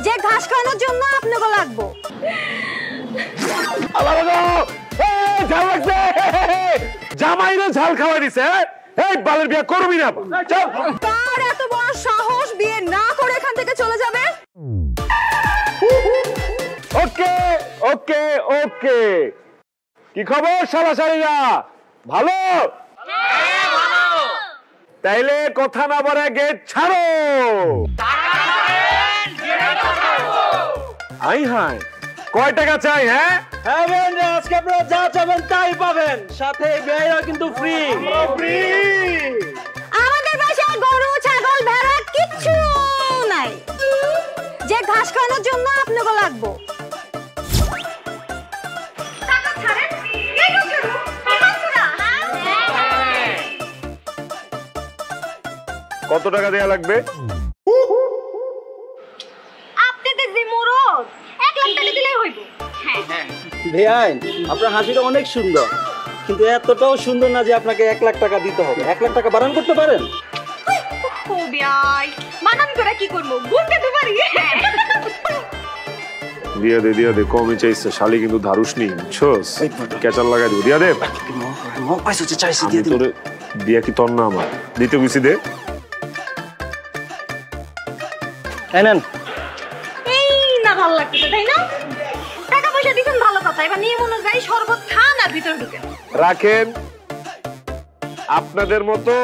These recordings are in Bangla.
যে ঘাস খাওয়ানোর জন্য আপনাকে লাগবো। ঝাল লাগছে, জামাইরে ঝাল খাওয়াই দিছে। এই বালের বিয়ে করবি না। তার এত বড় সাহস বিয়ে না করে এখান থেকে চলে যাবে? ওকে ওকে ওকে, কি খবর শালাশালীরা? ভালো? তাইলে কথা না বলে গেট ছাড়ো। আই হাই, কয় টাকা চাই? হ্যাঁ আজকে আপনারা যা চাবেন তাই পাবেন, সাথে বিয়েও কিন্তু ফ্রি। আমাদের বাসায় গরু ছাগল ভেড়া কিচ্ছু নাই, যে ঘাস খাওয়ানোর জন্য আপনাকে লাগবো। কত টাকা দেয়া লাগবে? আপনাদের যে মুরদ 1 লাখ টাকা দিলেই হইব। বেআইন, আপনার হাসিটা অনেক সুন্দর, কিন্তু এতটাও সুন্দর না যে আপনাকে 1 লাখ টাকা দিতে হবে। 1 লাখ টাকা বাড়ান করতে পারেন? ও বিয়াই, মানান করে কি করব? গুনতে তো পারি। দিয়া দে, কমই চাইছে। শালি কিন্তু ধারুস নি, বুঝছস? ক্যাচার লাগাই দিব। দিয়া দে। তোরে বিয়া কি তোর না আমার? দিতে গেছি, দে। নেন। এই না ভালো লাগতেছে, তাই না? টাকা পয়সা দিছেন ভালো কথা, এবার নিয়ম অনুযায়ী শরবত খান আর ভিতরে ঢুকেন। রাখেন। আপনাদের মতো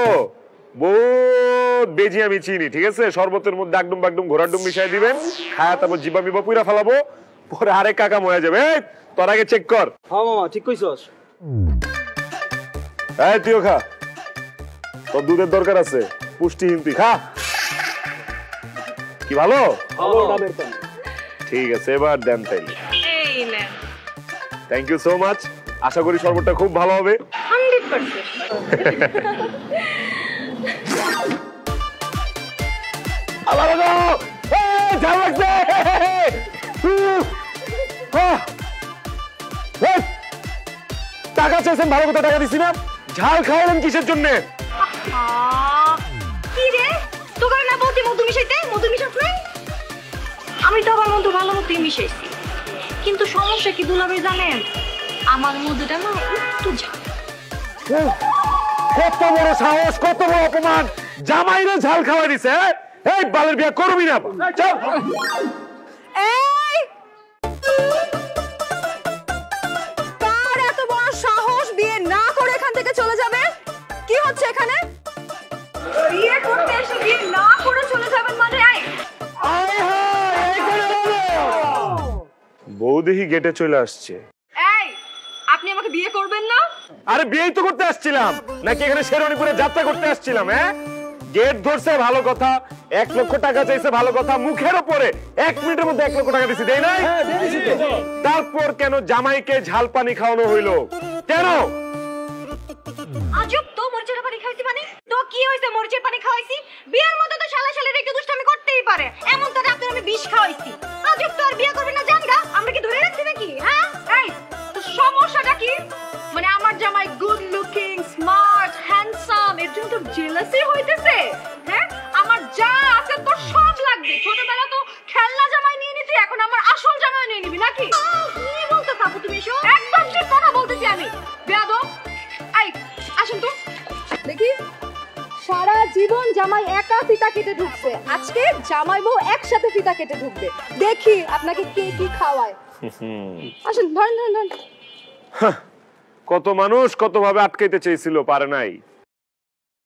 বহুত বেজি আমি চিনি, ঠিক আছে? শরবতের মধ্যে একদম বাগডুম ঘোড়ার ডুম মিশাই দিবেন, খায়া তারপর জিবা মিবা পুরা ফেলাবো, পরে আরেক কাকা ময়া যাবে। তোর আগে চেক কর। হ্যাঁ মামা, ঠিক কইছস। এই তুইও খা, তোর দুধের দরকার আছে, পুষ্টিহীন, তুই খা। কি ভালো? ঠিক আছে, এবার দেন তাইলে। এই নেন। Thank you so much. আশা করি শরবতটা খুব ভালো হবে। 100%। টাকা চাইছেন ভালো কথা, টাকা দিছি না? ঝাল খাওয়ালেন কিসের জন্য? কি রে, তোর না বলতি মধু মিশাইতে? মধু মিশাস নাই? আমি তো আমার মধু ভালো মতোই মিশাইছি, কিন্তু সমস্যা কি দুলাভাই জানেন? আমার মধুটা না একটু ঝাল। কত বড় সাহস, কত বড় অপমান! জামাইরে ঝাল খাওয়াই দিছে। এই বালের বিয়ে করবি না। চল। এই তার এত বড় সাহস বিয়ে না করে এখান থেকে চলে যাবে? কি হচ্ছে এখানে? বিয়ে করতে এসে বিয়ে না করে চলে যাবেন মানে? বউ দেখি গেটে চলে আসছে। এই, আপনি আমাকে বিয়ে করবেন না? আরে বিয়েই তো করতে আসছিলাম, নাকি এখানে শেরওয়ানিপুরে যাত্রা করতে আসছিলাম? হ্যাঁ, গেট ধরছে ভালো কথা, 1 লক্ষ টাকা চাইছে ভালো কথা, মুখের উপরে 1 মিনিটের মধ্যে 1 লক্ষ টাকা দিছি, দেই নাই? তারপর কেন জামাইকে ঝাল পানি খাওয়ানো হইলো? কেন? আজব তো, মরিচের পানি খাইছি মানে? তো কি হইছে মরিচের পানি খাওয়াইছি? বিয়ের মধ্যে তো শালা শালির একটু দুষ্টামি করতেই পারে, এমন তো রাতে আমি বিষ খাওয়াইছি। আজব তো, আর বিয়ে করবেন না জানগা? আমরা কি ধরে রাখছি নাকি? হ্যাঁ, এই তো সমস্যাটা কি? মানে আমার জামাই গুড লুকিং, স্মার্ট, হ্যান্ডসাম, এর জন্য তো জেলাসি হইতেছে? হ্যাঁ, আমার যা আছে তোর সব লাগবে। ছোটবেলা তো খেলনা জামাই নিয়ে নিতি, এখন আমার আসল জামাই নিয়ে নিবি নাকি? কি বলতে থাকো তুমি এসব? একদম ঠিক কথা বলতেছি আমি। বেয়াদব। এই আসুন তো দেখি। সারা জীবন জামাই একা ফিতা কেটে ঢুকছে, আজকে জামাই বউ একসাথে ফিতা কেটে ঢুকবে। দেখি আপনাকে কে কি খাওয়ায়। আসুন, ধরেন ধরেন ধরেন। কত মানুষ কত ভাবে আটকাইতে চেয়েছিল, পারে নাই।